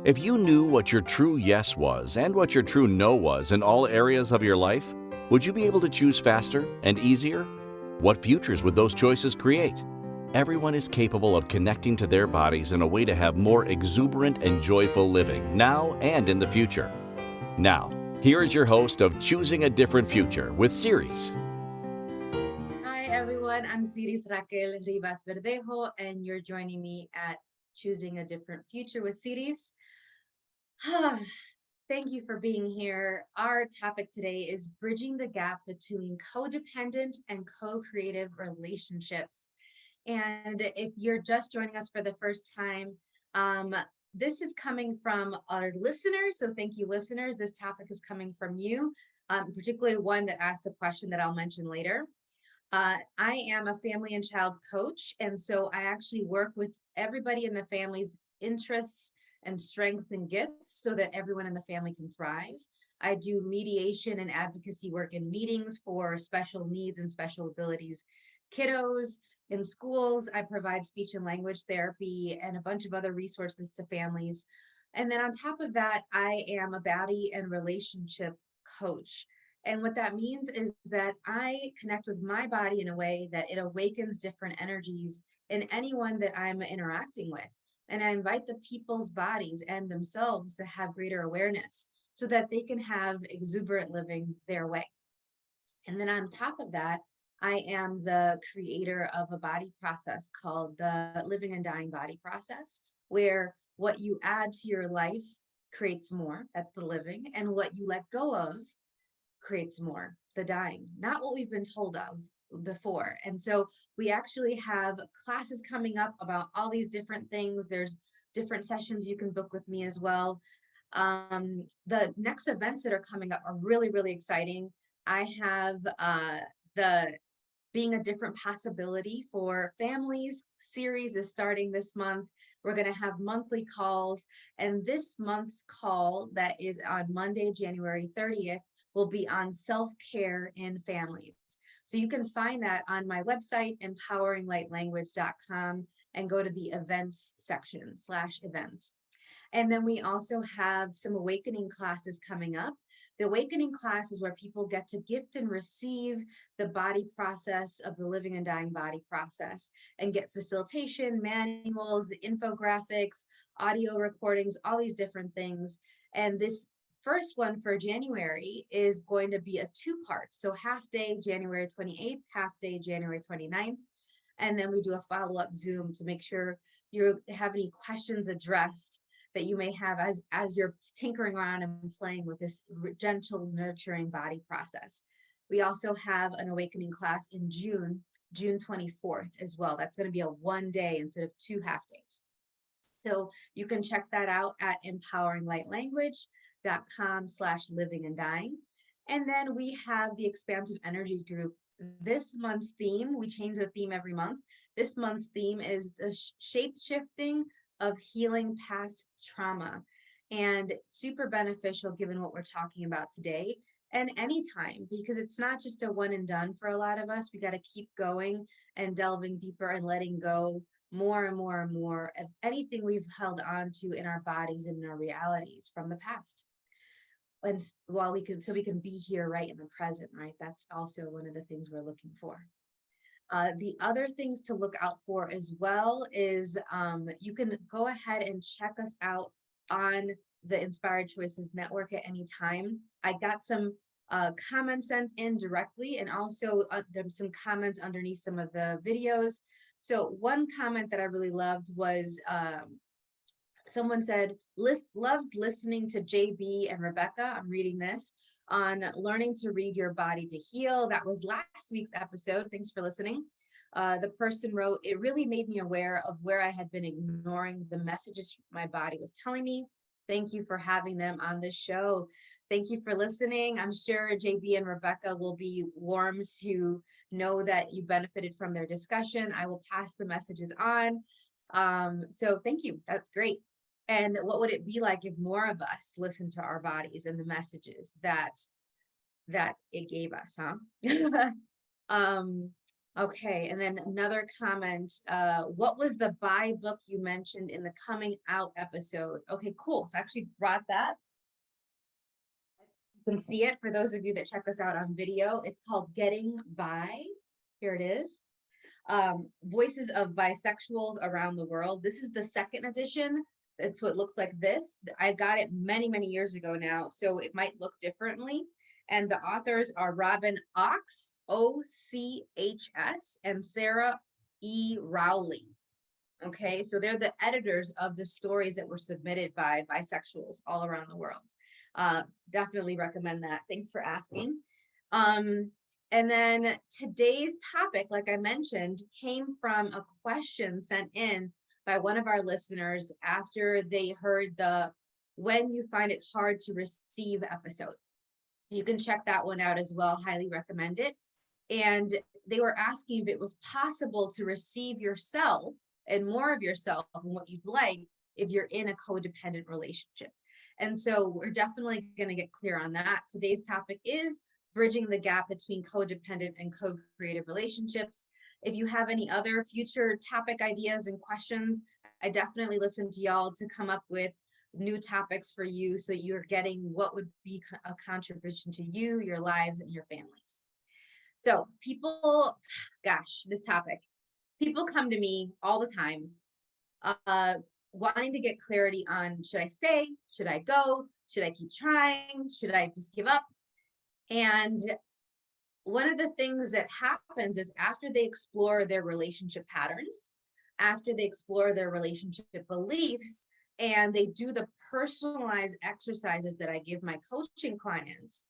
If you knew what your true yes was and what your true no was in all areas of your life, would you be able to choose faster and easier? What futures would those choices create? Everyone is capable of connecting to their bodies in a way to have more exuberant and joyful living now and in the future. Now, here is your host of Choosing a Different Future with Siris. Hi, everyone. I'm Siris Raquel Rivas-Verdejo, and you're joining me at Choosing a Different Future with Siris. Thank you for being here. Our topic today is bridging the gap between codependent and co-creative relationships. And if you're just joining us for the first time, this is coming from our listeners. So thank you, listeners. This topic is coming from you, particularly one that asked a question that I'll mention later. I am a family and child coach, and so I actually work with everybody in the family's interests and strengths and gifts so that everyone in the family can thrive. I do mediation and advocacy work in meetings for special needs and special abilities kiddos in schools. I provide speech and language therapy and a bunch of other resources to families. And then on top of that, I am a body and relationship coach. And what that means is that I connect with my body in a way that it awakens different energies in anyone that I'm interacting with. And I invite the people's bodies and themselves to have greater awareness so that they can have exuberant living their way. And then on top of that, I am the creator of a body process called the living and dying body process, where what you add to your life creates more, that's the living, and what you let go of creates more, the dying, not what we've been told of before. And so we actually have classes coming up about all these different things. There's different sessions you can book with me as well. The next events that are coming up are really, really exciting. I have the Being a Different Possibility for Families series is starting this month. We're going to have monthly calls, and this month's call that is on Monday, January 30th, will be on self-care in families. So you can find that on my website, empoweringlightlanguage.com, and go to the events section /events. And then we also have some awakening classes coming up. The awakening class is where people get to gift and receive the body process of the living and dying body process and get facilitation, manuals, infographics, audio recordings, all these different things. And this first one for January is going to be a two-part. So half day, January 28th, half day, January 29th. And then we do a follow-up Zoom to make sure you have any questions addressed that you may have as you're tinkering around and playing with this gentle, nurturing body process. We also have an awakening class in June 24th as well. That's going to be a one day instead of two half days. So you can check that out at empoweringlightlanguage.com /living and dying. And then we have the Expansive Energies group. This month's theme, we change the theme every month. This month's theme is the shape shifting of healing past trauma, and super beneficial given what we're talking about today and anytime, because it's not just a one and done for a lot of us. We got to keep going and delving deeper and letting go more and more and more of anything we've held on to in our bodies and in our realities from the past. And while we can be here right in the present, right? That's also one of the things we're looking for. The other things to look out for as well is you can go ahead and check us out on the Inspired Choices Network at any time. I got some comments sent in directly, and also there's some comments underneath some of the videos. So one comment that I really loved was someone said, loved listening to JB and Rebecca. I'm reading this on learning to read your body to heal. That was last week's episode. Thanks for listening. The person wrote, it really made me aware of where I had been ignoring the messages my body was telling me. Thank you for having them on this show. Thank you for listening. I'm sure JB and Rebecca will be warm to know that you benefited from their discussion. I will pass the messages on. So thank you. That's great. And what would it be like if more of us listened to our bodies and the messages that it gave us, huh? Okay, and then another comment, what was the buy book you mentioned in the coming out episode? Okay, cool. So I actually brought that. You can see it for those of you that check us out on video. It's called Getting By. Here it is. Voices of Bisexuals Around the World. This is the second edition. So it looks like this. I got it many, many years ago now, so it might look differently. And the authors are Robin Ochs, Ochs, and Sarah E. Rowley. Okay, so they're the editors of the stories that were submitted by bisexuals all around the world. Definitely recommend that. Thanks for asking. And then today's topic, like I mentioned, came from a question sent in by one of our listeners after they heard the When You Find It Hard to Receive episode. So you can check that one out as well. Highly recommend it. And they were asking if it was possible to receive yourself and more of yourself and what you'd like if you're in a codependent relationship. And so we're definitely going to get clear on that. Today's topic is bridging the gap between codependent and co-creative relationships. If you have any other future topic ideas and questions, I definitely listen to y'all to come up with new topics for you so you're getting what would be a contribution to you, your lives, and your families. So people, gosh, this topic, people come to me all the time wanting to get clarity on, should I stay? Should I go? Should I keep trying? Should I just give up? And one of the things that happens is after they explore their relationship patterns, after they explore their relationship beliefs, and they do the personalized exercises that I give my coaching clients,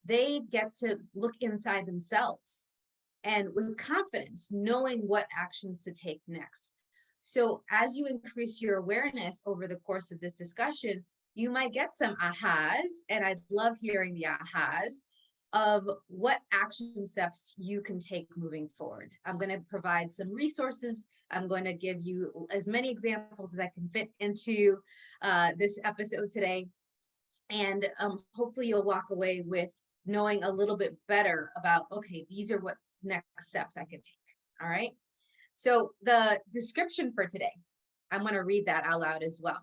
they get to look inside themselves and with confidence, knowing what actions to take next. So as you increase your awareness over the course of this discussion, you might get some ahas, and I'd love hearing the ahas of what action steps you can take moving forward. I'm going to provide some resources. I'm going to give you as many examples as I can fit into this episode today. And hopefully you'll walk away with knowing a little bit better about, okay, these are what next steps I can take. All right. So the description for today, I'm going to read that out loud as well,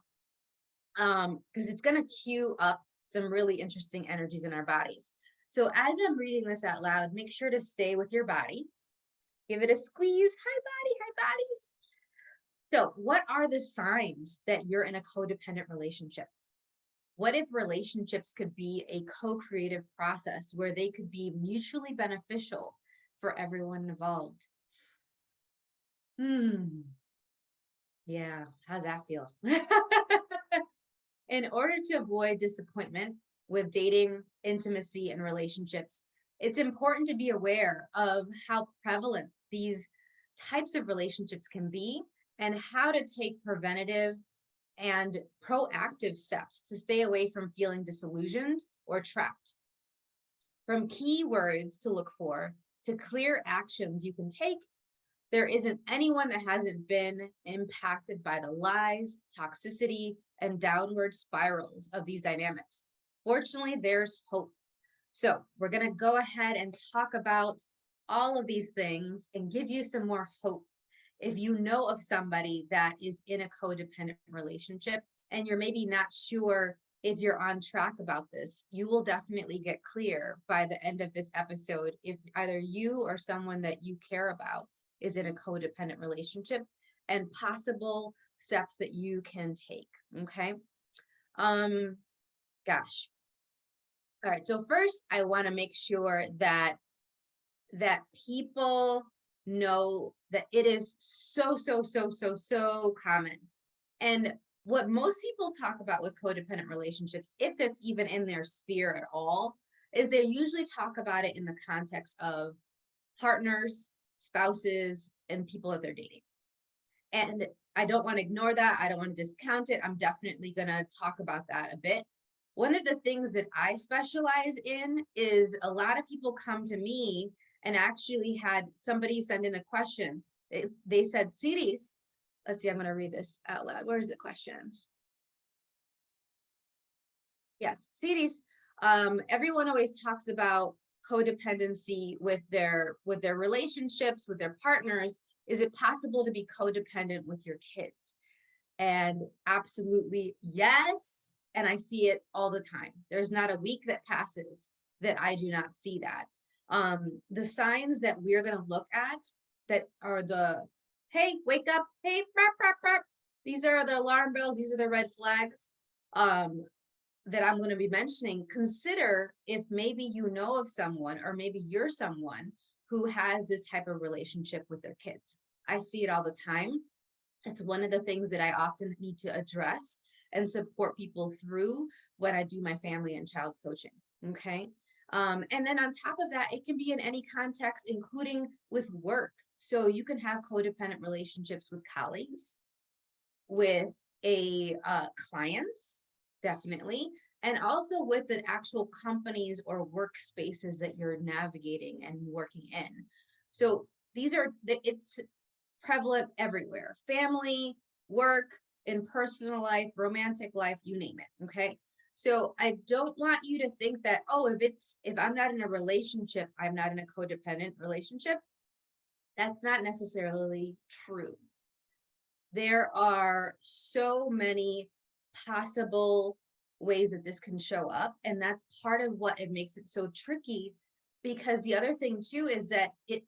because it's going to cue up some really interesting energies in our bodies. So as I'm reading this out loud, make sure to stay with your body. Give it a squeeze. Hi, body. Hi, bodies. So what are the signs that you're in a codependent relationship? What if relationships could be a co-creative process where they could be mutually beneficial for everyone involved? Yeah, how's that feel? In order to avoid disappointment with dating, intimacy, and relationships, it's important to be aware of how prevalent these types of relationships can be and how to take preventative and proactive steps to stay away from feeling disillusioned or trapped. From keywords to look for to clear actions you can take, there isn't anyone that hasn't been impacted by the lies, toxicity, and downward spirals of these dynamics. Fortunately, there's hope. So we're going to go ahead and talk about all of these things and give you some more hope. If you know of somebody that is in a codependent relationship and you're maybe not sure if you're on track about this, you will definitely get clear by the end of this episode if either you or someone that you care about is in a codependent relationship and possible steps that you can take. Okay. Gosh. All right. So first, I want to make sure that people know that it is so common. And what most people talk about with codependent relationships, if that's even in their sphere at all, is they usually talk about it in the context of partners, spouses, and people that they're dating. And I don't want to ignore that. I don't want to discount it. I'm definitely going to talk about that a bit. One of the things that I specialize in is a lot of people come to me and actually had somebody send in a question. They said, Siris, let's see, I'm going to read this out loud. Where's the question? Yes, Siris, everyone always talks about codependency with their relationships, with their partners. Is it possible to be codependent with your kids? And absolutely yes. And I see it all the time. There's not a week that passes that I do not see that. The signs that we're going to look at that are the, hey, wake up, hey, rap, rap, rap. These are the alarm bells. These are the red flags that I'm going to be mentioning. Consider if maybe you know of someone, or maybe you're someone who has this type of relationship with their kids. I see it all the time. It's one of the things that I often need to address and support people through when I do my family and child coaching. Okay. And then on top of that, it can be in any context, including with work. So you can have codependent relationships with colleagues, with clients, definitely, and also with the actual companies or workspaces that you're navigating and working in. So it's prevalent everywhere: family, work, in personal life, romantic life, you name it. Okay. So I don't want you to think that, oh, if I'm not in a relationship, I'm not in a codependent relationship. That's not necessarily true. There are so many possible ways that this can show up. And that's part of what it makes it so tricky, because the other thing too is that it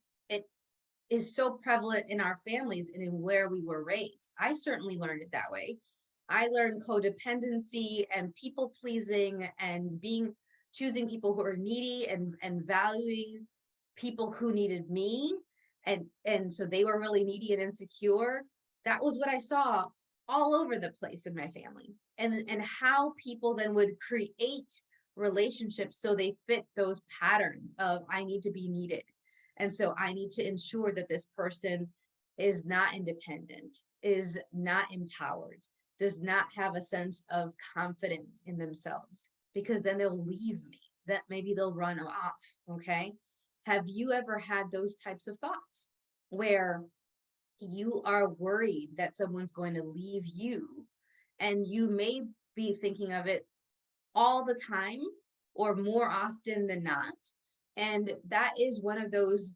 is so prevalent in our families and in where we were raised. I certainly learned it that way. I learned codependency and people pleasing and choosing people who are needy and valuing people who needed me. And so they were really needy and insecure. That was what I saw all over the place in my family, and how people then would create relationships so they fit those patterns of, I need to be needed. And so I need to ensure that this person is not independent, is not empowered, does not have a sense of confidence in themselves, because then they'll leave me, that maybe they'll run off. Okay. Have you ever had those types of thoughts where you are worried that someone's going to leave you, and you may be thinking of it all the time or more often than not? And that is one of those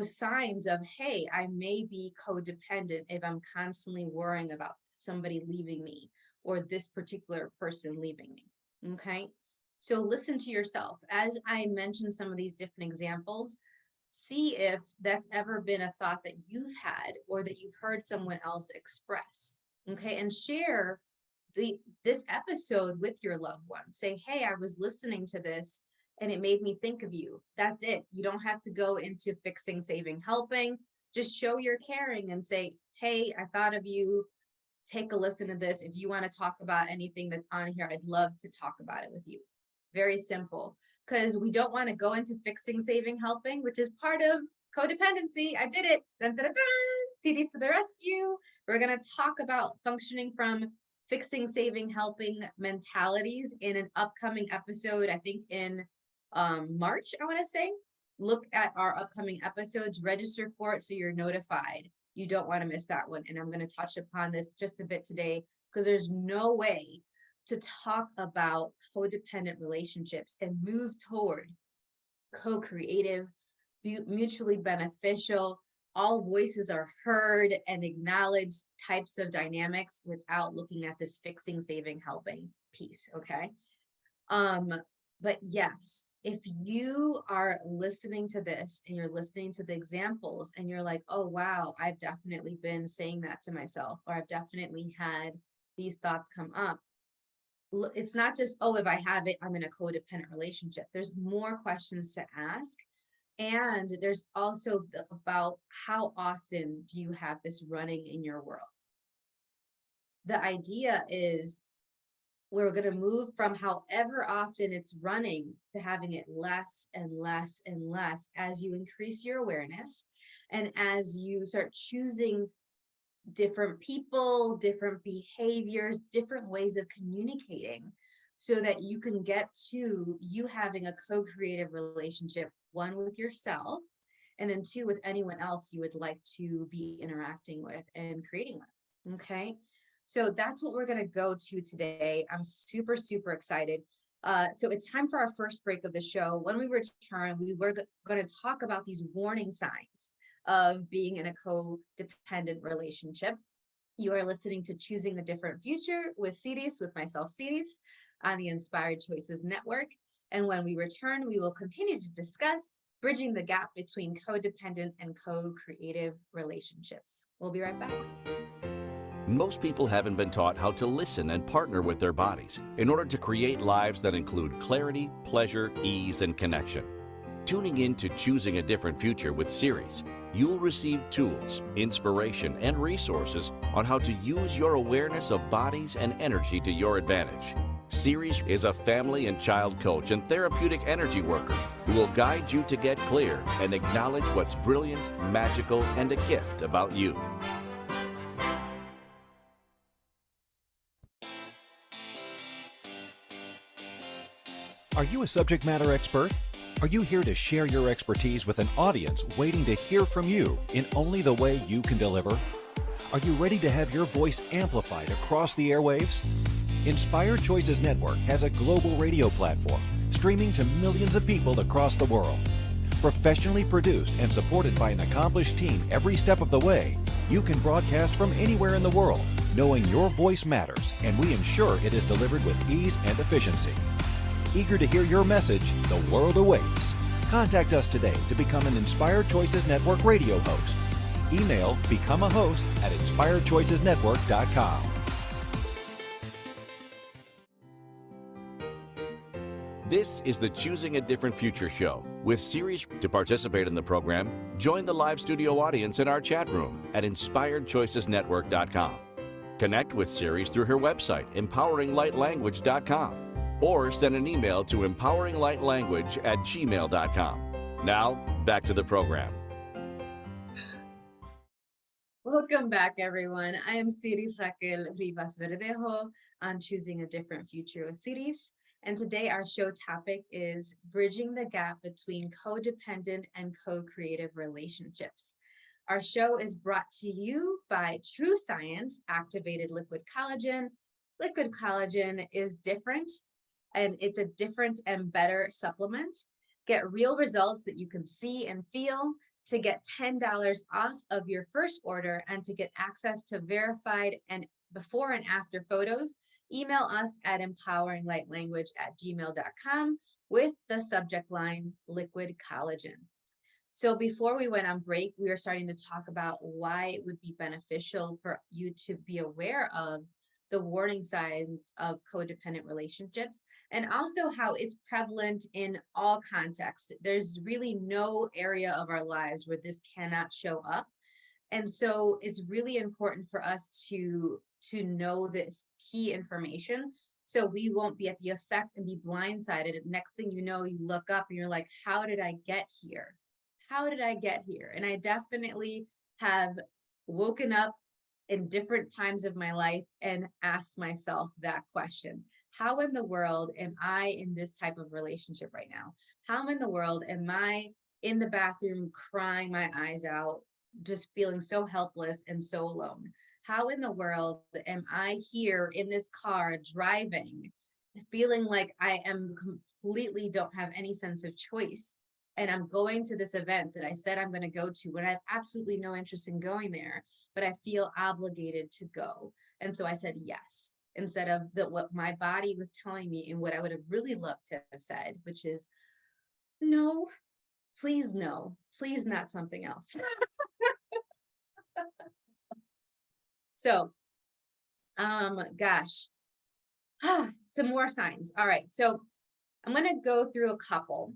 signs of, hey, I may be codependent if I'm constantly worrying about somebody leaving me or this particular person leaving me. Okay. So listen to yourself. As I mentioned some of these different examples, see if that's ever been a thought that you've had or that you've heard someone else express. Okay. And share this episode with your loved one. Say, hey, I was listening to this and it made me think of you. That's it. You don't have to go into fixing, saving, helping. Just show you're caring and say, hey, I thought of you. Take a listen to this. If you want to talk about anything that's on here, I'd love to talk about it with you. Very simple, because we don't want to go into fixing, saving, helping, which is part of codependency. I did it. Dun, dun, dun, dun. CDs to the rescue. We're going to talk about functioning from fixing, saving, helping mentalities in an upcoming episode, I think in March, I want to say. Look at our upcoming episodes, register for it so you're notified. You don't want to miss that one. And I'm going to touch upon this just a bit today, because there's no way to talk about codependent relationships and move toward co-creative, mutually beneficial, all voices are heard and acknowledged types of dynamics without looking at this fixing, saving, helping piece. Okay. But yes, if you are listening to this and you're listening to the examples and you're like, oh, wow, I've definitely been saying that to myself, or I've definitely had these thoughts come up. It's not just, oh, if I have it, I'm in a codependent relationship. There's more questions to ask. And there's also about how often do you have this running in your world? The idea is we're going to move from however often it's running to having it less and less and less as you increase your awareness and as you start choosing different people, different behaviors, different ways of communicating, so that you can get to you having a co-creative relationship, one with yourself, and then two with anyone else you would like to be interacting with and creating with. Okay. So that's what we're going to go to today. I'm super, super excited. So it's time for our first break of the show. When we return, we were going to talk about these warning signs of being in a codependent relationship. You are listening to Choosing a Different Future with Siris, with myself, Siris, on the Inspired Choices Network. And when we return, we will continue to discuss bridging the gap between codependent and co-creative relationships. We'll be right back. Most people haven't been taught how to listen and partner with their bodies in order to create lives that include clarity, pleasure, ease, and connection. Tuning in to Choosing a Different Future with Siris, you'll receive tools, inspiration, and resources on how to use your awareness of bodies and energy to your advantage. Siris is a family and child coach and therapeutic energy worker who will guide you to get clear and acknowledge what's brilliant, magical, and a gift about you. Are you a subject matter expert? Are you here to share your expertise with an audience waiting to hear from you in only the way you can deliver? Are you ready to have your voice amplified across the airwaves? Inspired Choices Network has a global radio platform streaming to millions of people across the world. Professionally produced and supported by an accomplished team every step of the way, you can broadcast from anywhere in the world, knowing your voice matters, and we ensure it is delivered with ease and efficiency. Eager to hear your message, the world awaits. Contact us today to become an Inspired Choices Network radio host. Email becomeahost@inspiredchoicesnetwork.com. This is the Choosing a Different Future show with Siris. To participate in the program, join the live studio audience in our chat room at inspiredchoicesnetwork.com. Connect with Siris through her website, empoweringlightlanguage.com, or send an email to empoweringlightlanguage@gmail.com. Now, back to the program. Welcome back, everyone. I am Siris Raquel Rivas-Verdejo on Choosing a Different Future with Siris. And today our show topic is bridging the gap between codependent and co-creative relationships. Our show is brought to you by True Science Activated Liquid Collagen. Liquid collagen is different, and it's a different and better supplement. Get real results that you can see and feel. To get $10 off of your first order and to get access to verified and before and after photos, email us at empoweringlightlanguage@gmail.com with the subject line liquid collagen. So before we went on break, we were starting to talk about why it would be beneficial for you to be aware of the warning signs of codependent relationships, and also how it's prevalent in all contexts. There's really no area of our lives where this cannot show up. And so it's really important for us to know this key information so we won't be at the effect and be blindsided. Next thing you know, you look up and you're like, how did I get here? How did I get here? And I definitely have woken up in different times of my life and asked myself that question. How in the world am I in this type of relationship right now? How in the world am I in the bathroom crying my eyes out, just feeling so helpless and so alone? How in the world am I here in this car driving, feeling like I am completely don't have any sense of choice? And I'm going to this event that I said I'm going to go to when I have absolutely no interest in going there, but I feel obligated to go. And so I said yes, instead of what my body was telling me and what I would have really loved to have said, which is no, please not something else. So, gosh, some more signs. All right, so I'm going to go through a couple.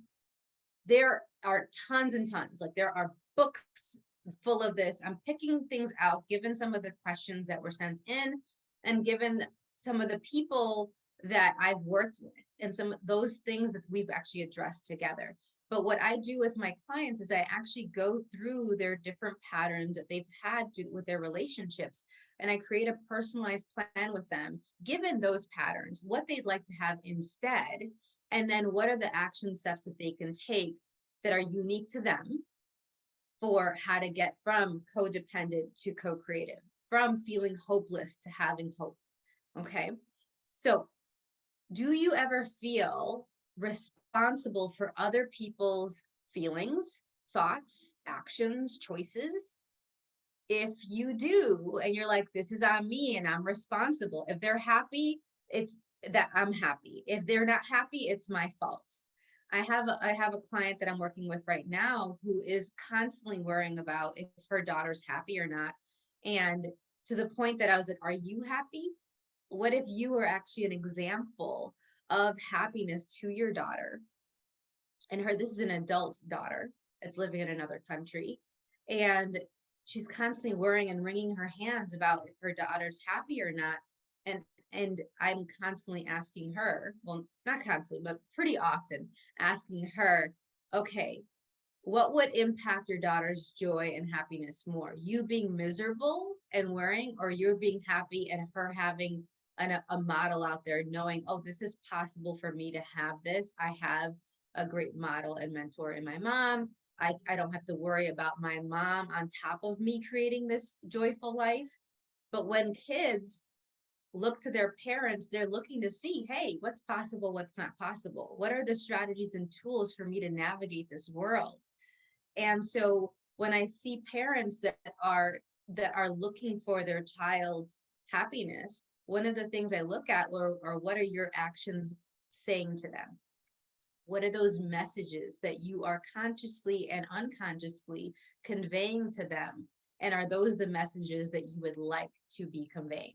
There are tons and tons, like there are books full of this. I'm picking things out, given some of the questions that were sent in and given some of the people that I've worked with and some of those things that we've actually addressed together. But what I do with my clients is I actually go through their different patterns that they've had with their relationships, and I create a personalized plan with them, given those patterns, what they'd like to have instead, and then what are the action steps that they can take that are unique to them for how to get from codependent to co-creative, from feeling hopeless to having hope. Okay, so Do you ever feel responsible for other people's feelings, thoughts, actions, choices? If you do, and you're like, this is on me and I'm responsible. If they're happy, it's that I'm happy. If they're not happy, it's my fault. I have a client that I'm working with right now who is constantly worrying about if her daughter's happy or not. And to the point that I was like, are you happy? What if you were actually an example of happiness to your daughter? And this is an adult daughter that's living in another country. And she's constantly worrying and wringing her hands about if her daughter's happy or not. And and I'm constantly asking her, well, not constantly, but pretty often asking her, okay, what would impact your daughter's joy and happiness more? You being miserable and worrying, or you're being happy and her having a model out there knowing, oh, this is possible for me to have this. I have a great model and mentor in my mom. I don't have to worry about my mom on top of me creating this joyful life. But when kids look to their parents, they're looking to see, hey, what's possible, what's not possible? What are the strategies and tools for me to navigate this world? And so when I see parents that are looking for their child's happiness, one of the things I look at are what are your actions saying to them? What are those messages that you are consciously and unconsciously conveying to them? And are those the messages that you would like to be conveying?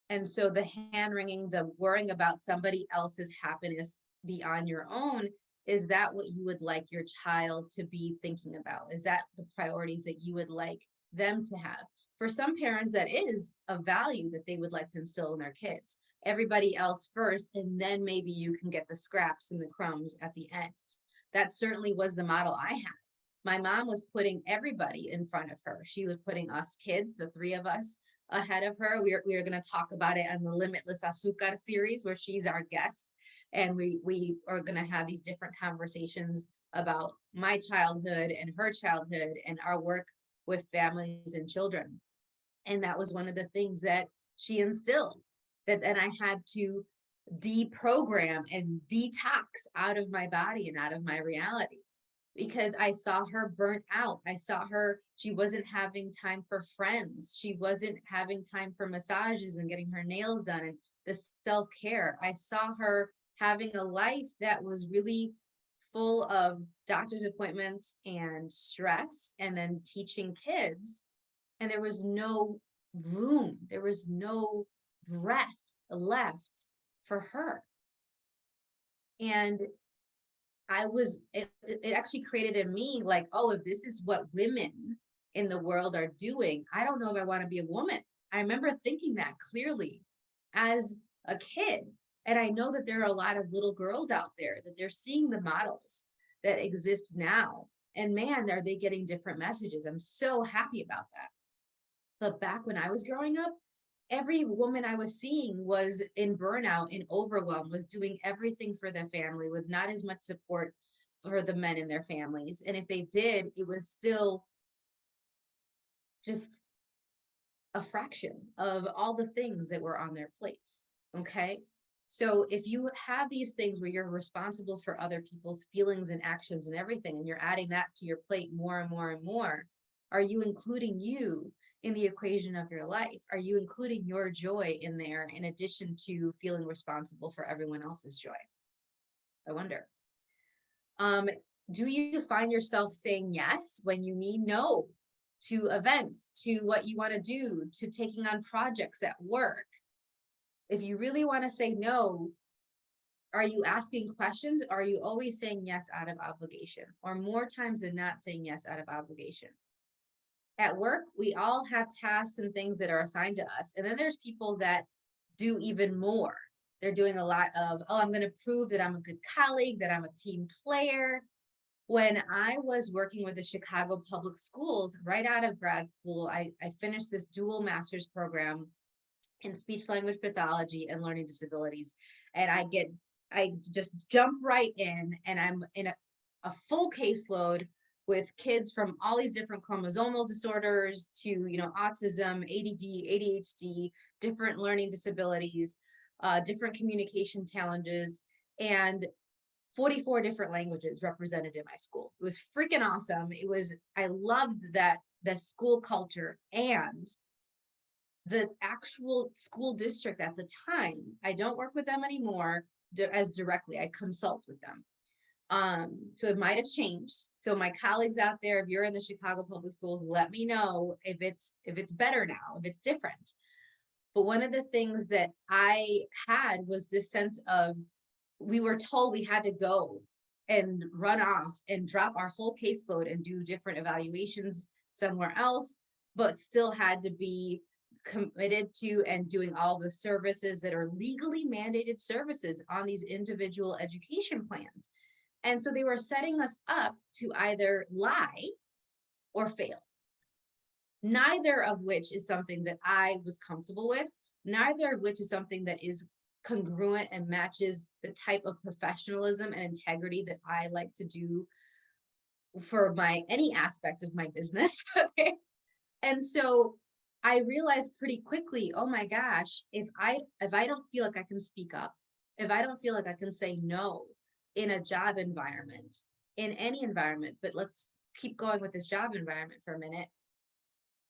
And so the hand wringing, the worrying about somebody else's happiness beyond your own, is that what you would like your child to be thinking about? Is that the priorities that you would like them to have? For some parents, that is a value that they would like to instill in their kids. Everybody else first, and then maybe you can get the scraps and the crumbs at the end. That certainly was the model I had. My mom was putting everybody in front of her. She was putting us kids, the three of us, ahead of her. We are going to talk about it on the Limitless Azúcar series, where she's our guest. And we are going to have these different conversations about my childhood and her childhood and our work with families and children. And that was one of the things that she instilled, that then I had to deprogram and detox out of my body and out of my reality, because I saw her burnt out. I saw her, she wasn't having time for friends. She wasn't having time for massages and getting her nails done and the self-care. I saw her having a life that was really full of doctor's appointments and stress, and then teaching kids. And there was no room, there was no breath left for her. And it actually created in me like, oh, if this is what women in the world are doing, I don't know if I want to be a woman. I remember thinking that clearly as a kid. And I know that there are a lot of little girls out there that they're seeing the models that exist now. And man, are they getting different messages. I'm so happy about that. But back when I was growing up, every woman I was seeing was in burnout and overwhelm, was doing everything for their family with not as much support for the men in their families. And if they did, it was still just a fraction of all the things that were on their plates. Okay. So if you have these things where you're responsible for other people's feelings and actions and everything, and you're adding that to your plate more and more and more, are you including you in the equation of your life? Are you including your joy in there in addition to feeling responsible for everyone else's joy? I wonder. Do you find yourself saying yes when you mean no to events, to what you want to do, to taking on projects at work? If you really want to say no, are you asking questions? Or are you always saying yes out of obligation? Or more times than not saying yes out of obligation? At work, we all have tasks and things that are assigned to us. And then there's people that do even more. They're doing a lot of, oh, I'm going to prove that I'm a good colleague, that I'm a team player. When I was working with the Chicago Public Schools, right out of grad school, I finished this dual master's program in speech language pathology and learning disabilities. And I just jump right in, and I'm in a full caseload with kids from all these different chromosomal disorders to, autism, ADD, ADHD, different learning disabilities. different communication challenges, and 44 different languages represented in my school. It was freaking awesome. I loved that the school culture and the actual school district at the time. I don't work with them anymore as directly. I consult with them. So it might have changed. So my colleagues out there, if you're in the Chicago Public Schools, let me know if it's better now, if it's different. But one of the things that I had was this sense of, we were told we had to go and run off and drop our whole caseload and do different evaluations somewhere else, but still had to be committed to and doing all the services that are legally mandated services on these individual education plans. And so they were setting us up to either lie or fail. Neither of which is something that I was comfortable with, neither of which is something that is congruent and matches the type of professionalism and integrity that I like to do for any aspect of my business. Okay. And so I realized pretty quickly, oh my gosh, if I don't feel like I can speak up, if I don't feel like I can say no in a job environment, in any environment, but let's keep going with this job environment for a minute.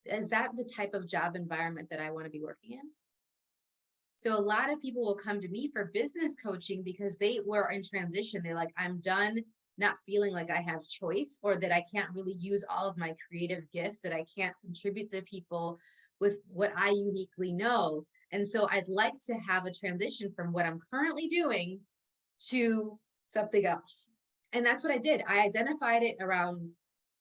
Is that the type of job environment that I want to be working in? So a lot of people will come to me for business coaching because they were in transition. They're like, I'm done not feeling like I have choice, or that I can't really use all of my creative gifts, that I can't contribute to people with what I uniquely know. And so I'd like to have a transition from what I'm currently doing to something else. And that's what I did. I identified it around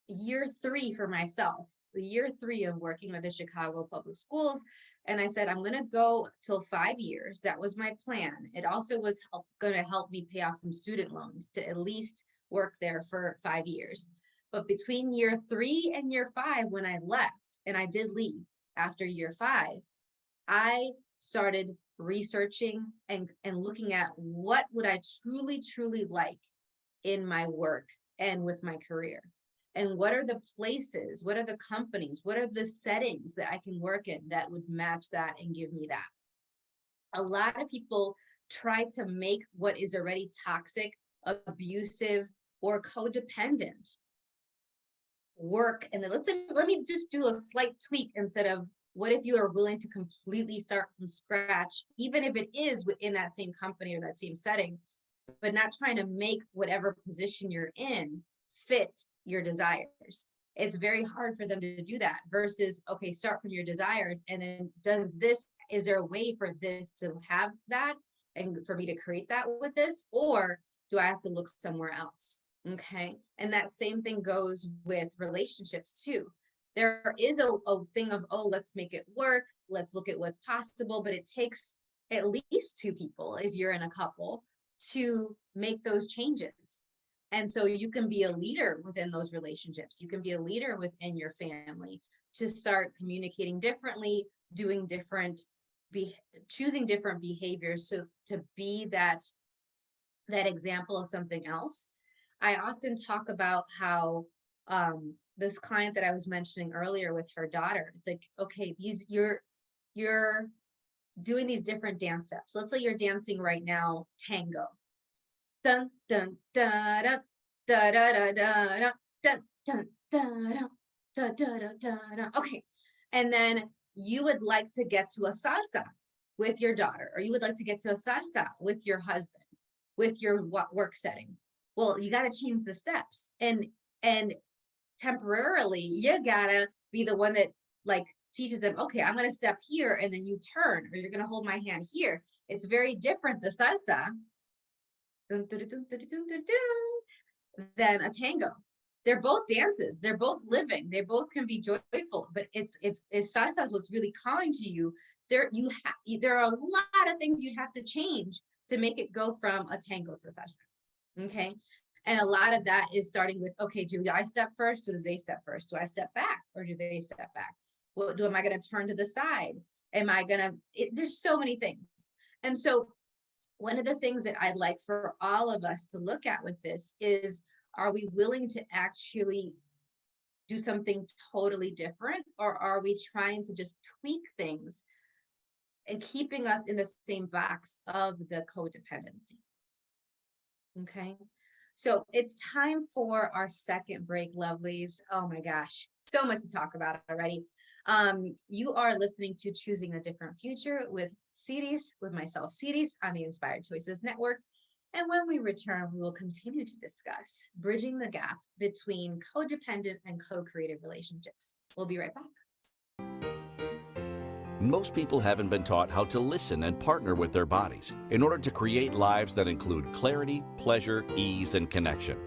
year 3 for myself, the year 3 of working with the Chicago Public Schools. And I said, I'm going to go till 5 years. That was my plan. It also was going to help me pay off some student loans to at least work there for 5 years. But between year 3 and year 5, when I left, and I did leave after year 5, I started researching and looking at what would I truly like in my work and with my career. And what are the places, what are the companies, what are the settings that I can work in that would match that and give me that? A lot of people try to make what is already toxic, abusive, or codependent work. And then let me just do a slight tweak. Instead of, what if you are willing to completely start from scratch, even if it is within that same company or that same setting, but not trying to make whatever position you're in fit your desires. It's very hard for them to do that versus, okay, start from your desires. And then is there a way for this to have that and for me to create that with this, or do I have to look somewhere else? Okay. And that same thing goes with relationships too. There is a thing of, oh, let's make it work. Let's look at what's possible, but it takes at least 2 people, if you're in a couple, to make those changes. And so you can be a leader within those relationships. You can be a leader within your family to start communicating differently, doing different, choosing different behaviors to be that example of something else. I often talk about how this client that I was mentioning earlier with her daughter, it's like, okay, you're doing these different dance steps. Let's say you're dancing right now, tango. Dun, dun, da, da, da, da, da, da, dun, dun, da, da, da, da, da, da. Okay. And then you would like to get to a salsa with your daughter, or you would like to get to a salsa with your husband, with your work setting. Well, you got to change the steps. And temporarily, you gotta be the one that like teaches them, okay, I'm going to step here and then you turn, or you're going to hold my hand here. It's very different, the salsa, than a tango. They're both dances. They're both living. They both can be joyful. But it's if salsa is what's really calling to you, there are a lot of things you'd have to change to make it go from a tango to a salsa. Okay. And a lot of that is starting with, okay, do I step first? Or do they step first? Do I step back or do they step back? Am I going to turn to the side? Am I going to, there's so many things. And so one of the things that I'd like for all of us to look at with this is, are we willing to actually do something totally different? Or are we trying to just tweak things and keeping us in the same box of the codependency. Okay. So it's time for our second break, lovelies. Oh my gosh, so much to talk about already. You are listening to Choosing a Different Future with Siris, with myself, Siris, on the Inspired Choices Network. And when we return, we will continue to discuss bridging the gap between codependent and co-creative relationships. We'll be right back. Most people haven't been taught how to listen and partner with their bodies in order to create lives that include clarity, pleasure, ease, and connection.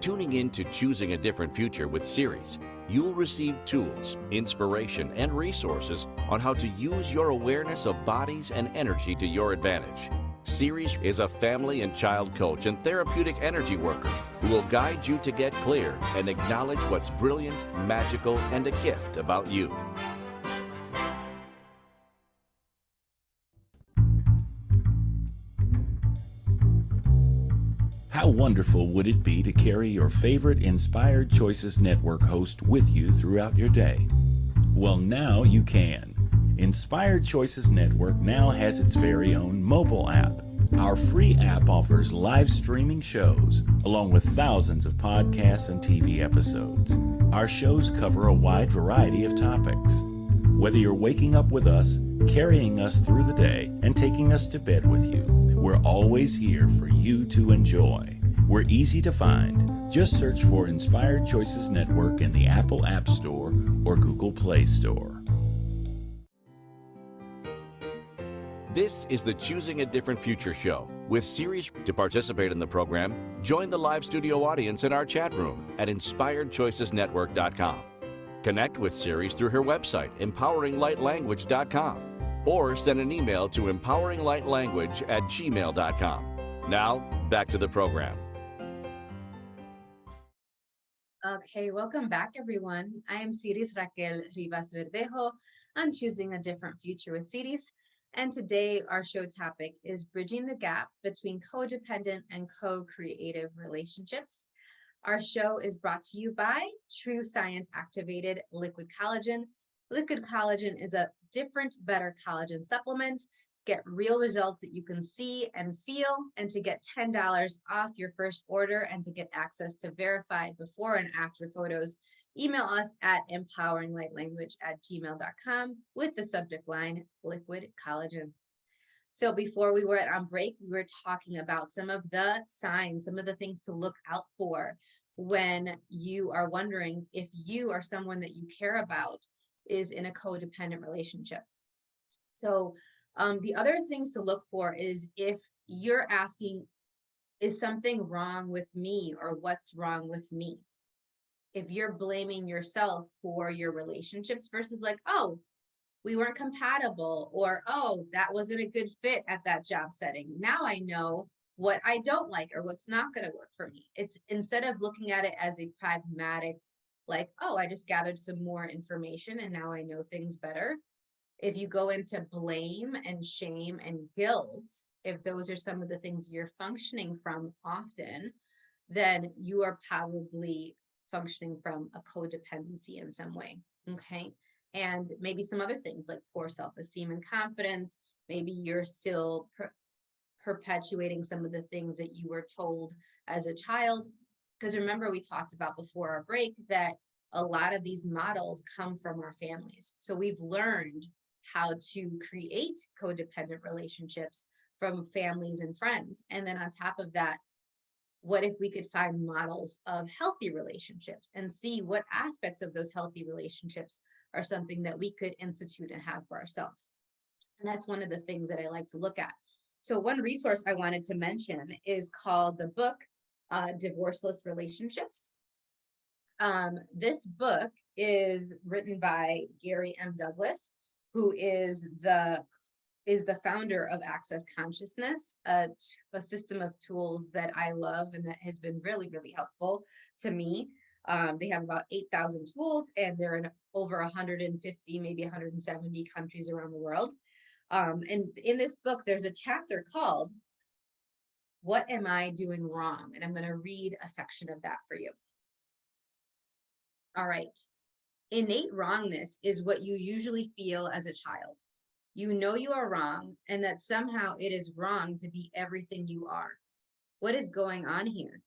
Tuning in to Choosing a Different Future with Siris, you'll receive tools, inspiration, and resources on how to use your awareness of bodies and energy to your advantage. Siris is a family and child coach and therapeutic energy worker who will guide you to get clear and acknowledge what's brilliant, magical, and a gift about you. How wonderful would it be to carry your favorite Inspired Choices Network host with you throughout your day? Well, now you can. Inspired Choices Network now has its very own mobile app. Our free app offers live streaming shows, along with thousands of podcasts and TV episodes. Our shows cover a wide variety of topics. Whether you're waking up with us, carrying us through the day, and taking us to bed with you, we're always here for you to enjoy. We're easy to find. Just search for Inspired Choices Network in the Apple App Store or Google Play Store. This is the Choosing a Different Future show with Siris. To participate in the program, join the live studio audience in our chat room at inspiredchoicesnetwork.com. Connect with Siris through her website, empoweringlightlanguage.com, or send an email to empoweringlightlanguage@gmail.com. Now, back to the program. Okay, welcome back, everyone. I am Siris Raquel Rivas-Verdejo on Choosing a Different Future with Siris. And today our show topic is bridging the gap between codependent and co-creative relationships. Our show is brought to you by True Science Activated Liquid Collagen. Liquid collagen is a different, better collagen supplement. Get real results that you can see and feel, and to get $10 off your first order and to get access to verified before and after photos, email us at empoweringlightlanguage@gmail.com with the subject line liquid collagen. So before we were on break, we were talking about some of the signs, some of the things to look out for when you are wondering if you or someone that you care about is in a codependent relationship. So the other things to look for is if you're asking, is something wrong with me, or what's wrong with me? If you're blaming yourself for your relationships versus like, oh, we weren't compatible, or, oh, that wasn't a good fit at that job setting. Now I know what I don't like or what's not going to work for me. It's instead of looking at it as a pragmatic, like, oh, I just gathered some more information and now I know things better. If you go into blame and shame and guilt, if those are some of the things you're functioning from often, then you are probably functioning from a codependency in some way. Okay. And maybe some other things like poor self-esteem and confidence. Maybe you're still perpetuating some of the things that you were told as a child. Because remember, we talked about before our break that a lot of these models come from our families. So we've learned how to create codependent relationships from families and friends. And then on top of that, what if we could find models of healthy relationships and see what aspects of those healthy relationships are something that we could institute and have for ourselves? And that's one of the things that I like to look at. So one resource I wanted to mention is called the book, Divorceless Relationships. This book is written by Gary M. Douglas, who is the founder of Access Consciousness, a system of tools that I love and that has been really, really helpful to me. They have about 8,000 tools, and they're in over 150, maybe 170 countries around the world. And in this book, there's a chapter called, What Am I Doing Wrong? And I'm going to read a section of that for you. All right. Innate wrongness is what you usually feel as a child. You know you are wrong, and that somehow it is wrong to be everything you are. What is going on here?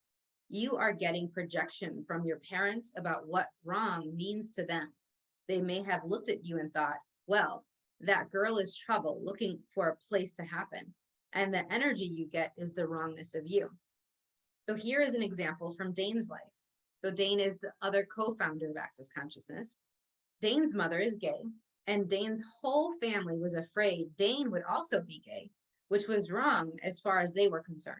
You are getting projection from your parents about what wrong means to them. They may have looked at you and thought, well, that girl is trouble looking for a place to happen. And the energy you get is the wrongness of you. So here is an example from Dane's life. So Dane is the other co-founder of Access Consciousness. Dane's mother is gay, and Dane's whole family was afraid Dane would also be gay, which was wrong as far as they were concerned.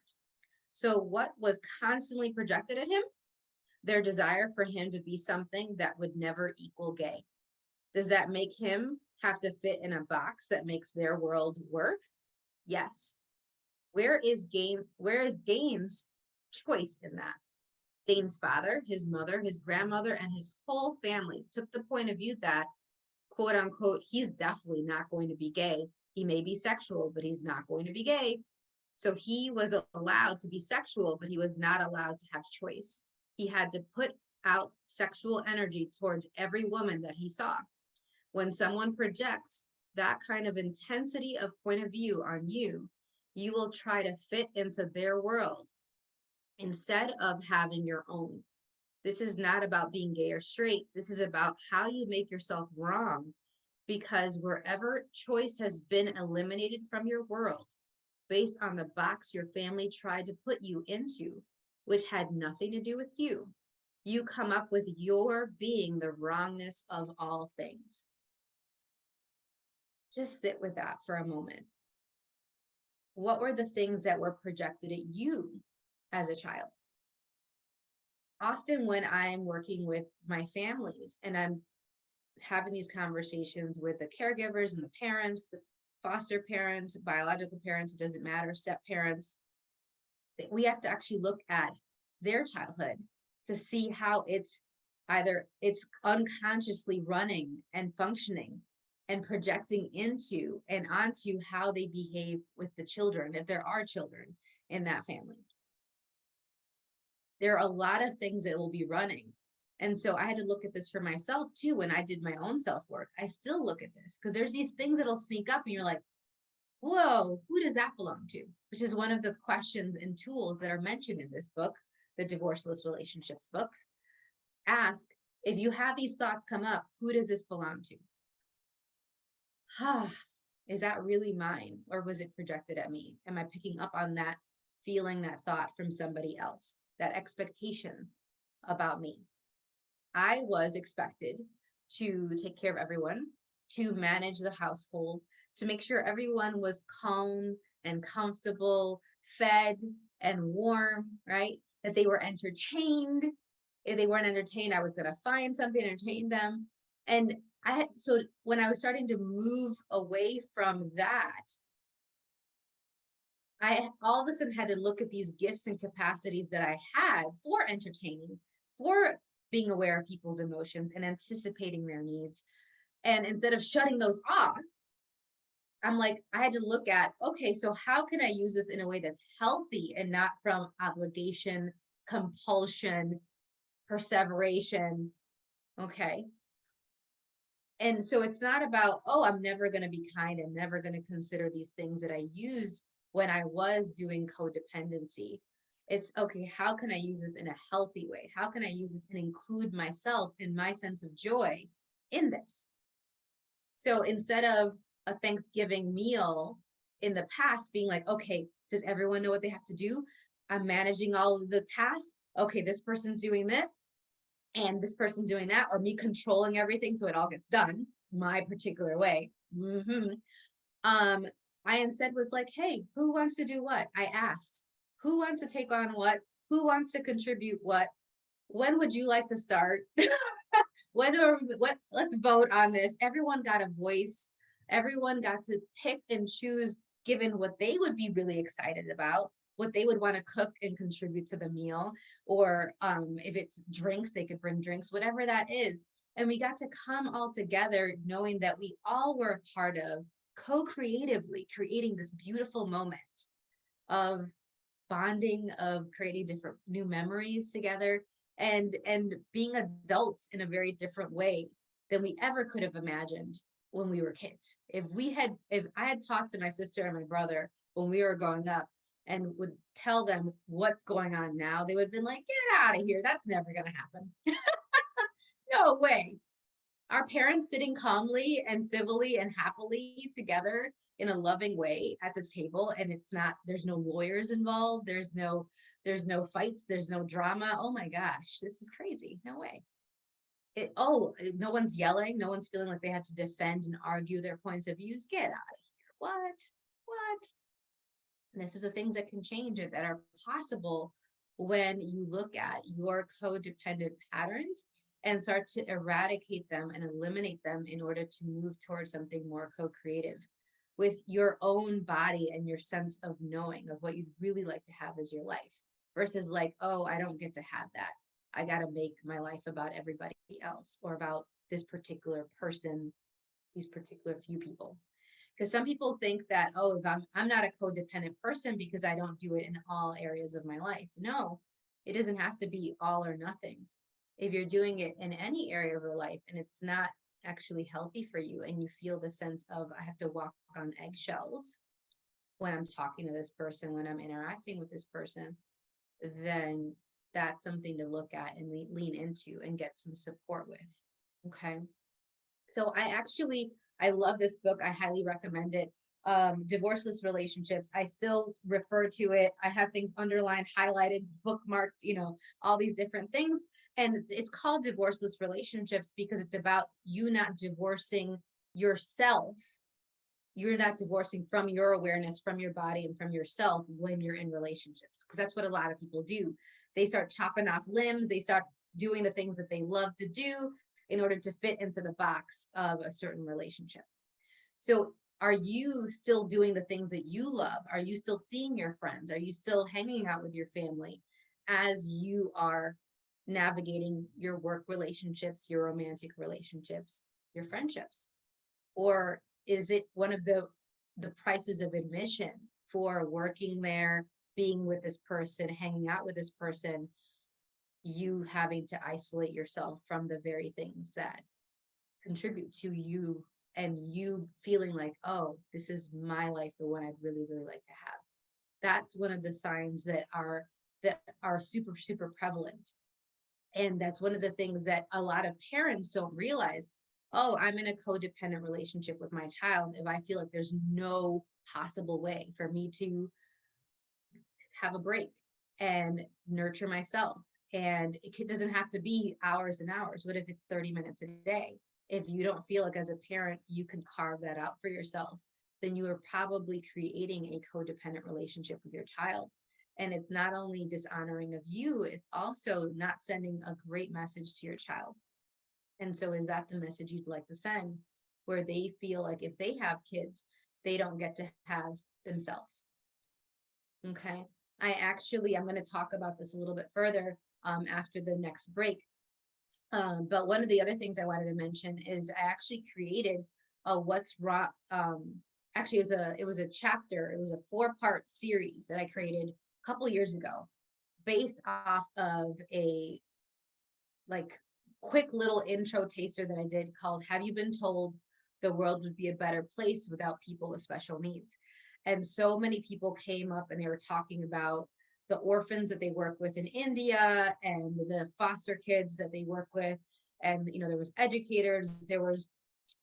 So what was constantly projected at him? Their desire for him to be something that would never equal gay. Does that make him have to fit in a box that makes their world work? Yes. Where is Dane's choice in that? Dane's father, his mother, his grandmother, and his whole family took the point of view that, quote unquote, he's definitely not going to be gay. He may be sexual, but he's not going to be gay. So he was allowed to be sexual, but he was not allowed to have choice. He had to put out sexual energy towards every woman that he saw. When someone projects that kind of intensity of point of view on you, you will try to fit into their world instead of having your own. This is not about being gay or straight. This is about how you make yourself wrong, because wherever choice has been eliminated from your world, based on the box your family tried to put you into, which had nothing to do with you, you come up with your being the wrongness of all things. Just sit with that for a moment. What were the things that were projected at you as a child? Often when I'm working with my families and I'm having these conversations with the caregivers and the parents, the foster parents, biological parents, it doesn't matter, step parents, we have to actually look at their childhood to see how it's unconsciously running and functioning and projecting into and onto how they behave with the children, if there are children in that family. There are a lot of things that will be running. And so I had to look at this for myself too. When I did my own self-work, I still look at this because there's these things that'll sneak up and you're like, whoa, who does that belong to? Which is one of the questions and tools that are mentioned in this book, the Divorceless Relationships books. Ask, if you have these thoughts come up, who does this belong to? Is that really mine, or was it projected at me? Am I picking up on that feeling, that thought from somebody else, that expectation about me? I was expected to take care of everyone, to manage the household, to make sure everyone was calm and comfortable, fed and warm, right? That they were entertained. If they weren't entertained, I was going to find something to entertain them. And so when I was starting to move away from that, I all of a sudden had to look at these gifts and capacities that I had for entertaining, for being aware of people's emotions and anticipating their needs. And instead of shutting those off, I'm like, I had to look at, okay, so how can I use this in a way that's healthy and not from obligation, compulsion, perseveration? Okay. And so it's not about, oh, I'm never going to be kind. I'm never going to consider these things that I used when I was doing codependency. It's, okay, how can I use this in a healthy way? How can I use this and include myself and my sense of joy in this? So instead of a Thanksgiving meal in the past being like, okay, does everyone know what they have to do? I'm managing all of the tasks. Okay, this person's doing this and this person's doing that, or me controlling everything so it all gets done my particular way. I instead was like, hey, who wants to do what? I asked, who wants to take on what? Who wants to contribute what? When would you like to start? Let's vote on this. Everyone got a voice. Everyone got to pick and choose, given what they would be really excited about, what they would want to cook and contribute to the meal, or if it's drinks, they could bring drinks, whatever that is. And we got to come all together knowing that we all were a part of co-creatively creating this beautiful moment of bonding, of creating different new memories together, and being adults in a very different way than we ever could have imagined when we were kids. If I had talked to my sister and my brother when we were growing up and would tell them what's going on now, they would have been like, get out of here. That's never going to happen. No way. Our parents sitting calmly and civilly and happily together in a loving way at this table, and there's no lawyers involved, there's no fights, there's no drama. Oh my gosh, this is crazy. No way. No one's yelling, no one's feeling like they have to defend and argue their points of views. Get out of here. What? And this is the things that can change it, that are possible when you look at your codependent patterns and start to eradicate them and eliminate them in order to move towards something more co-creative with your own body and your sense of knowing of what you'd really like to have as your life, versus like, oh, I don't get to have that. I got to make my life about everybody else or about this particular person, these particular few people. Because some people think that, oh, if I'm not a codependent person because I don't do it in all areas of my life. No, it doesn't have to be all or nothing. If you're doing it in any area of your life and it's not actually healthy for you, and you feel the sense of, I have to walk on eggshells when I'm talking to this person, when I'm interacting with this person, then that's something to look at and lean into and get some support with. Okay. So I love this book. I highly recommend it. Divorceless Relationships. I still refer to it. I have things underlined, highlighted, bookmarked, all these different things. And it's called Divorceless Relationships because it's about you not divorcing yourself. You're not divorcing from your awareness, from your body, and from yourself when you're in relationships. Because that's what a lot of people do. They start chopping off limbs. They start doing the things that they love to do in order to fit into the box of a certain relationship. So are you still doing the things that you love? Are you still seeing your friends? Are you still hanging out with your family as you are navigating your work relationships, your romantic relationships, your friendships? Or is it one of the prices of admission for working there, being with this person, hanging out with this person, you having to isolate yourself from the very things that contribute to you, and you feeling like, oh, this is my life, the one I'd really, really like to have? That's one of the signs that are super, super prevalent. And that's one of the things that a lot of parents don't realize. Oh, I'm in a codependent relationship with my child if I feel like there's no possible way for me to have a break and nurture myself. And it doesn't have to be hours and hours. What if it's 30 minutes a day? If you don't feel like as a parent you can carve that out for yourself, then you are probably creating a codependent relationship with your child. And it's not only dishonoring of you, it's also not sending a great message to your child. And so is that the message you'd like to send, where they feel like if they have kids, they don't get to have themselves? Okay. I'm going to talk about this a little bit further after the next break. But one of the other things I wanted to mention is I actually created a What's Wrong. Actually, it was a chapter. It was a 4-part series that I created a couple years ago, based off of a quick little intro taster that I did called "Have You Been Told the World Would Be a Better Place Without People with Special Needs?" And so many people came up and they were talking about the orphans that they work with in India and the foster kids that they work with. And, there was educators, there was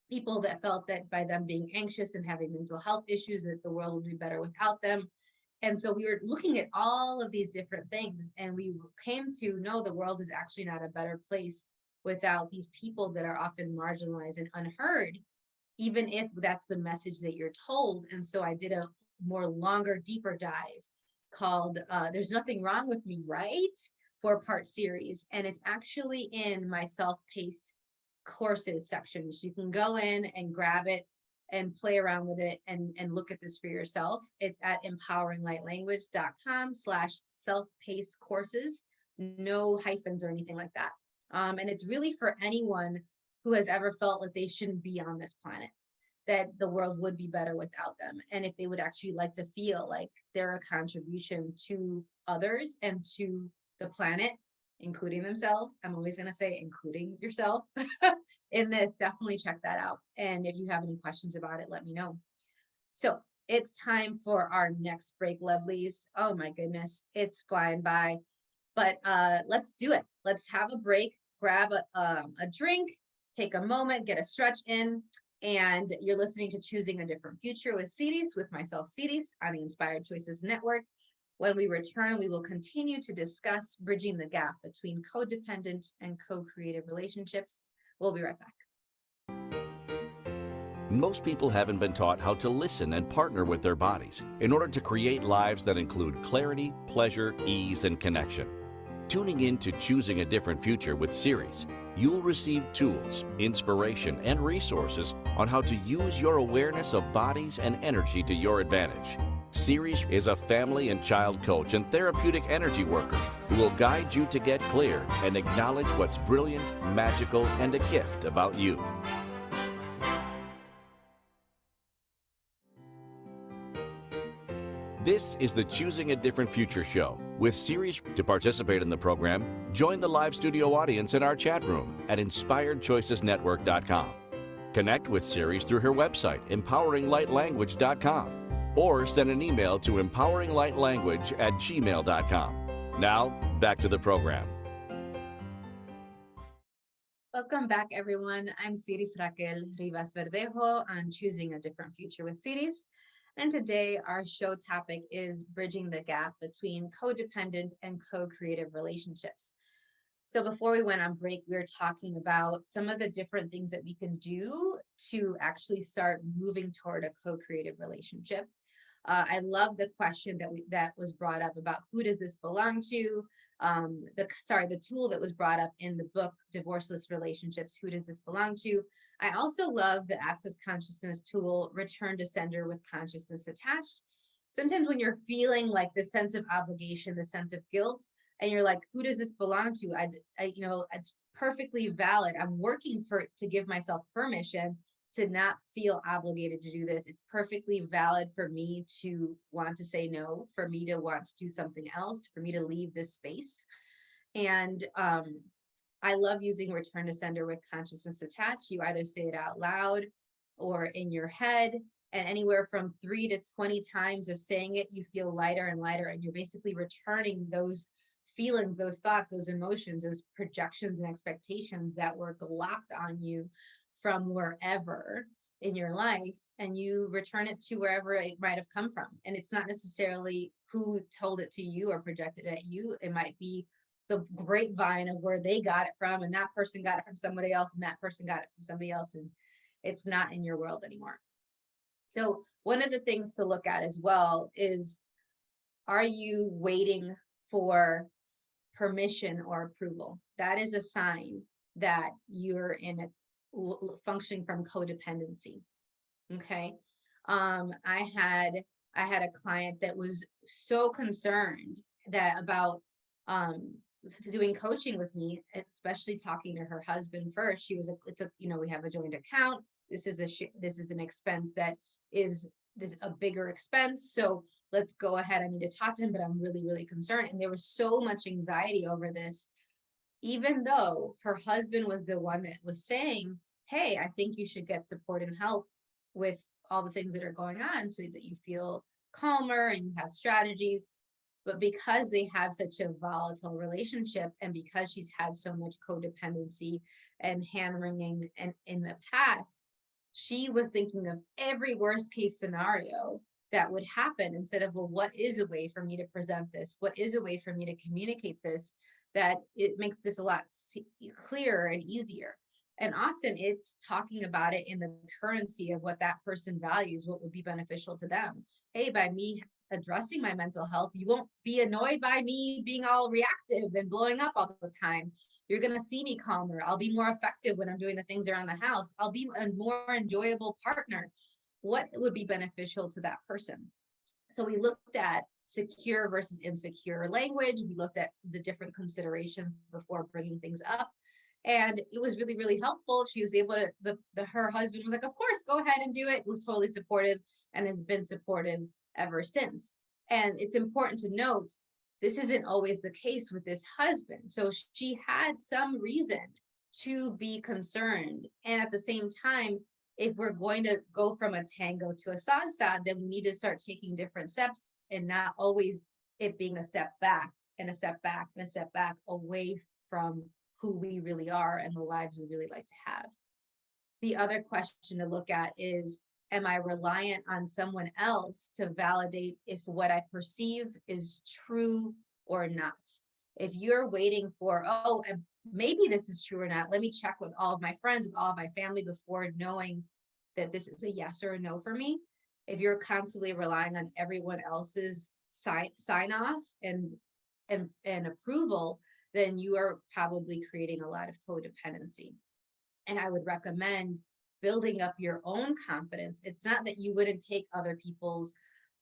people that felt that by them being anxious and having mental health issues, that the world would be better without them. And so we were looking at all of these different things, and we came to know the world is actually not a better place without these people that are often marginalized and unheard, even if that's the message that you're told. And so I did a more longer, deeper dive called There's Nothing Wrong with Me, Right? 4-part series. And it's actually in my self-paced courses section. So you can go in and grab it and play around with it and look at this for yourself. It's at empoweringlightlanguage.com/self-paced courses. No hyphens or anything like that. And it's really for anyone who has ever felt like they shouldn't be on this planet, that the world would be better without them. And if they would actually like to feel like they're a contribution to others and to the planet, including themselves. I'm always going to say including yourself in this. Definitely check that out. And if you have any questions about it, let me know. So it's time for our next break, lovelies. Oh my goodness, it's flying by. But let's do it. Let's have a break, grab a drink, take a moment, get a stretch in. And you're listening to Choosing a Different Future with Siris, with myself, Siris, on the Inspired Choices Network. When we return, we will continue to discuss bridging the gap between codependent and co-creative relationships. We'll be right back. Most people haven't been taught how to listen and partner with their bodies in order to create lives that include clarity, pleasure, ease, and connection. Tuning in to Choosing a Different Future with Siris, you'll receive tools, inspiration, and resources on how to use your awareness of bodies and energy to your advantage. Siris is a family and child coach and therapeutic energy worker who will guide you to get clear and acknowledge what's brilliant, magical, and a gift about you. This is the Choosing a Different Future show with Siris. To participate in the program, join the live studio audience in our chat room at inspiredchoicesnetwork.com. Connect with Siris through her website, empoweringlightlanguage.com, or send an email to empoweringlightlanguage@gmail.com. Now, back to the program. Welcome back, everyone. I'm Siris Raquel Rivas-Verdejo on Choosing a Different Future with Siris. And today our show topic is bridging the gap between codependent and co-creative relationships. So before we went on break, we were talking about some of the different things that we can do to actually start moving toward a co-creative relationship. I love the question that was brought up about who does this belong to? The tool that was brought up in the book, Divorceless Relationships, who does this belong to? I also love the Access Consciousness tool, Return to Sender with Consciousness Attached. Sometimes when you're feeling like the sense of obligation, the sense of guilt, and you're like, who does this belong to? It's perfectly valid. I'm working to give myself permission to not feel obligated to do this. It's perfectly valid for me to want to say no, for me to want to do something else, for me to leave this space. And I love using Return to Sender with Consciousness Attached. You either say it out loud or in your head, and anywhere from 3 to 20 times of saying it, you feel lighter and lighter, and you're basically returning those feelings, those thoughts, those emotions, those projections and expectations that were glopped on you from wherever in your life, and you return it to wherever it might have come from. And it's not necessarily who told it to you or projected it at you. It might be the grapevine of where they got it from, and that person got it from somebody else, and that person got it from somebody else, and it's not in your world anymore. So one of the things to look at as well is, are you waiting for permission or approval? That is a sign that you're in a functioning from codependency. Okay. I had a client that was so concerned about doing coaching with me, especially talking to her husband first. She was we have a joint account. This is an expense that is a bigger expense. So let's go ahead. I need to talk to him, but I'm really, really concerned. And there was so much anxiety over this, even though her husband was the one that was saying, hey, I think you should get support and help with all the things that are going on so that you feel calmer and you have strategies. But because they have such a volatile relationship, and because she's had so much codependency and hand-wringing and in the past, she was thinking of every worst case scenario that would happen instead of, well, what is a way for me to present this? What is a way for me to communicate this? That it makes this a lot clearer and easier. And often it's talking about it in the currency of what that person values, what would be beneficial to them. Hey, by me addressing my mental health, you won't be annoyed by me being all reactive and blowing up all the time. You're going to see me calmer. I'll be more effective when I'm doing the things around the house. I'll be a more enjoyable partner. What would be beneficial to that person? So we looked at secure versus insecure language. We looked at the different considerations before bringing things up. And it was really, really helpful. She was able to, her husband was like, of course, go ahead and do it. Was totally supportive and has been supportive ever since. And it's important to note, this isn't always the case with this husband. So she had some reason to be concerned. And at the same time, if we're going to go from a tango to a salsa, then we need to start taking different steps and not always it being a step back and a step back and a step back away from who we really are and the lives we really like to have. The other question to look at is, am I reliant on someone else to validate if what I perceive is true or not? If you're waiting for, oh, maybe this is true or not, let me check with all of my friends, with all of my family before knowing that this is a yes or a no for me. If you're constantly relying on everyone else's sign off and approval, then you are probably creating a lot of codependency. And I would recommend building up your own confidence. It's not that you wouldn't take other people's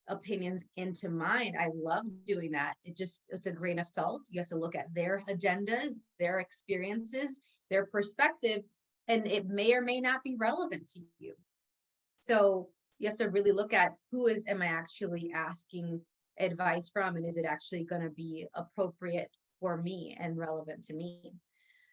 opinions into mind. I love doing that. It's a grain of salt. You have to look at their agendas, their experiences, their perspective, and it may or may not be relevant to you. So you have to really look at am I actually asking advice from, and is it actually going to be appropriate for me and relevant to me?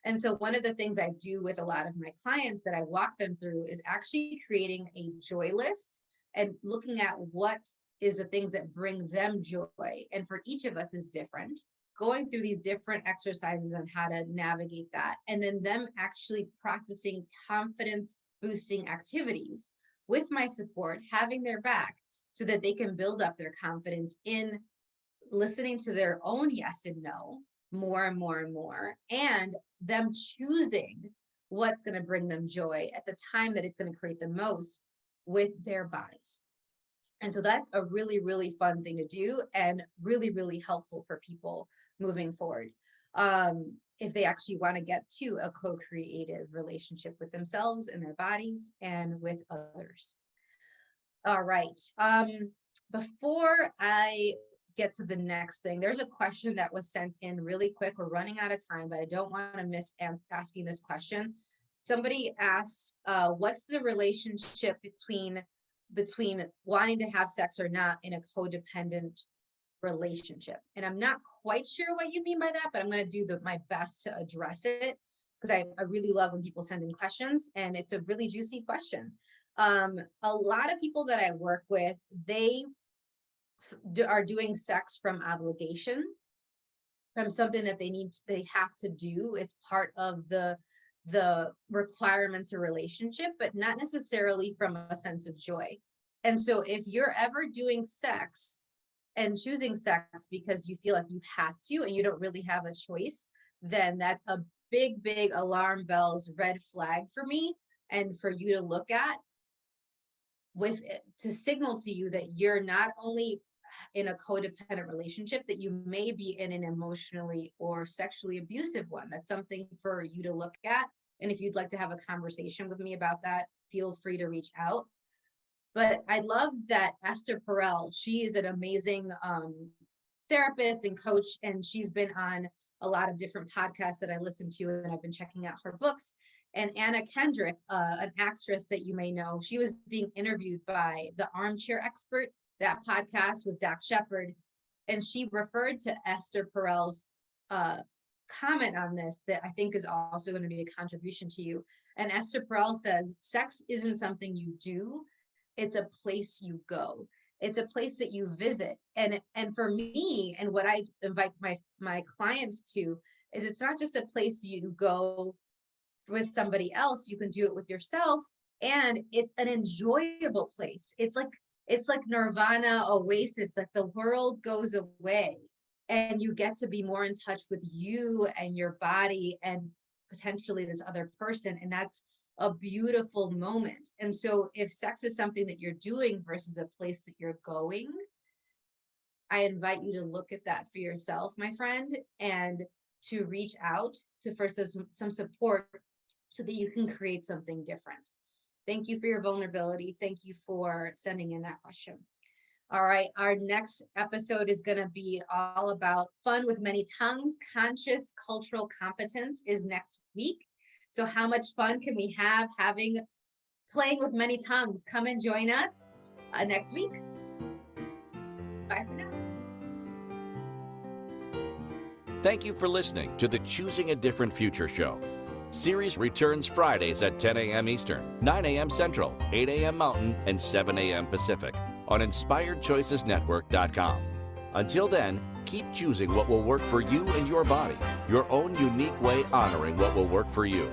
And so one of the things I do with a lot of my clients that I walk them through is actually creating a joy list and looking at what is the things that bring them joy. And for each of us is different. Going through these different exercises on how to navigate that, and then them actually practicing confidence boosting activities with my support, having their back so that they can build up their confidence in listening to their own yes and no more and more and more, and them choosing what's going to bring them joy at the time that it's going to create the most with their bodies. And so that's a really, really fun thing to do and really, really helpful for people moving forward. If they actually want to get to a co-creative relationship with themselves and their bodies and with others. All right. Before I get to the next thing, there's a question that was sent in really quick. We're running out of time, but I don't want to miss asking this question. Somebody asked, what's the relationship between wanting to have sex or not in a codependent relationship? And I'm not quite sure what you mean by that, but I'm going to do my best to address it, because I really love when people send in questions, and it's a really juicy question. A lot of people that I work with, they are doing sex from obligation, from something that they have to do. It's part of the requirements of relationship, but not necessarily from a sense of joy. And so if you're ever doing sex and choosing sex because you feel like you have to and you don't really have a choice, then that's a big, big alarm bells, red flag for me, and for you to look at with it to signal to you that you're not only in a codependent relationship, that you may be in an emotionally or sexually abusive one. That's something for you to look at. And if you'd like to have a conversation with me about that, feel free to reach out. But I love that Esther Perel, she is an amazing therapist and coach, and she's been on a lot of different podcasts that I listen to, and I've been checking out her books. And Anna Kendrick, an actress that you may know, she was being interviewed by The Armchair Expert, that podcast with Doc Shepard, and she referred to Esther Perel's comment on this that I think is also going to be a contribution to you. And Esther Perel says, sex isn't something you do, it's a place you go. It's a place that you visit. And for me, and what I invite my clients to, is it's not just a place you go with somebody else, you can do it with yourself, and it's an enjoyable place. It's like nirvana, oasis, like the world goes away and you get to be more in touch with you and your body and potentially this other person. And that's a beautiful moment. And so if sex is something that you're doing versus a place that you're going, I invite you to look at that for yourself, my friend, and to reach out for some support so that you can create something different. Thank you for your vulnerability. Thank you for sending in that question. All right, our next episode is going to be all about fun with many tongues. Conscious cultural competence is next week. So how much fun can we have playing with many tongues? Come and join us next week. Bye for now. Thank you for listening to the Choosing a Different Future show. Siris returns Fridays at 10 a.m. Eastern, 9 a.m. Central, 8 a.m. Mountain, and 7 a.m. Pacific on InspiredChoicesNetwork.com. Until then, keep choosing what will work for you and your body, your own unique way honoring what will work for you.